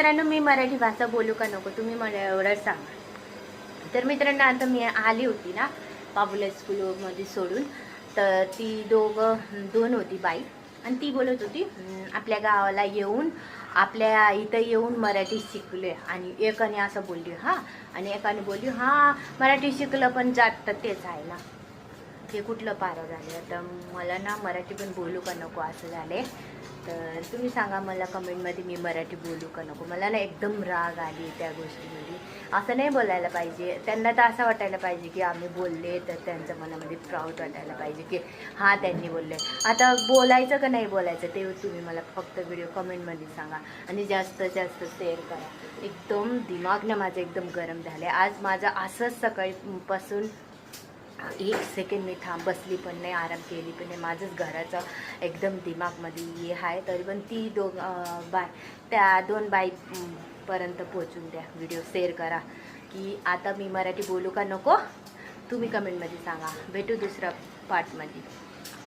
मित्रांनो, मी मराठी भाषा बोलू का नको तुम्ही मला एवढंच सांगा. तर मित्रांनो, आता मी आली होती ना बाबूला स्कूलमध्ये सोडून, तर ती दोन होती बाई आणि ती बोलत होती आपल्या गावाला येऊन आपल्या इथं येऊन मराठी शिकले. आणि एकाने असं बोलली हां, आणि एकाने बोलली हां मराठी शिकलं पण जात तर तेच आहे ना. हे कुठलं पारं झाले. आता मला ना मराठी पण बोलू का नको असं झाले. तर तुम्ही सांगा मला कमेंटमध्ये मी मराठी बोलू का नको. मला ना एकदम राग आली त्या गोष्टीमध्ये. असं नाही बोलायला पाहिजे. त्यांना तर असं वाटायला पाहिजे की आम्ही बोलले तर त्यांच्या मनामध्ये प्राऊड वाटायला पाहिजे की हां त्यांनी बोलले. आता बोलायचं का नाही बोलायचं ते तुम्ही मला फक्त व्हिडिओ कमेंटमध्ये सांगा आणि जास्तीत जास्त शेअर करा. एकदम दिमाग ना माझं एकदम गरम झाले आज. माझं असंच सकाळीपासून एक सेकंड मी बसली पण नाही, आराम केली पण नाही. माझंच घराचं एकदम दिमागमध्ये हे आहे. तरी पण ती त्या दोन बाईपर्यंत पोचून द्या. व्हिडिओ शेअर करा की आता मी मराठी बोलू का नको. तुम्ही कमेंटमध्ये सांगा. भेटू दुसऱ्या पार्टमध्ये.